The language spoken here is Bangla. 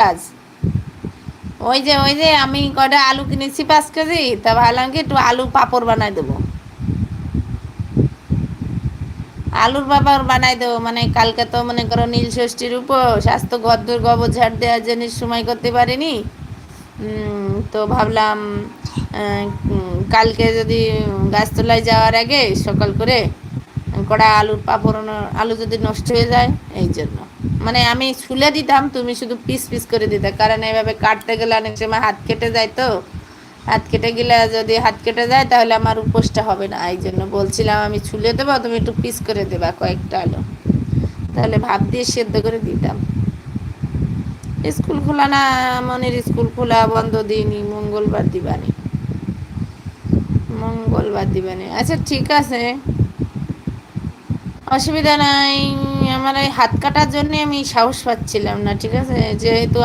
কাজ। ওই যে আমি কয়টা আলু কিনেছি 5 কেজি, তা ভাবলাম কি একটু আলু পাঁপড় বানাই দেবো। আলুর পাঁপড় বানাই দেবো, মানে কালকে তো মনে করো নীল ষষ্ঠীর উপোস, আজ তো ঘরদোর গোবর ঝাড় দেওয়ার জন্য সময় করতে পারিনি। তো ভাবলাম কালকে যদি গাছতলায় যাওয়ার আগে সকাল করে কড়া আলুর পাঁপড়, আলু যদি নষ্ট হয়ে যায় এই জন্য, মানে আমি ছুলে দিতাম, তুমি শুধু পিস পিস করে দিতে, কারণ এইভাবে কাটতে গেলে অনেক সময় হাত কেটে যায়, তো হাত কেটে গেলে, যদি হাত কেটে যায় তাহলে আমার উপোসটা হবে না। এই জন্য বলছিলাম আমি ছুলে দেবো, তুমি একটু পিস করে দেবা কয়েকটা আলু, তাহলে ভাত দিয়ে সেদ্ধ করে দিতাম। স্কুল খোলা না, মনের স্কুল খোলা বন্ধ দিইনি, মঙ্গলবার দিবানি, মঙ্গলবার দিবানি। আচ্ছা ঠিক আছে, অসুবিধা নাই। আমার এই হাত কাটার জন্য আমি সাহস পাচ্ছিলাম না, ঠিক আছে, যেহেতু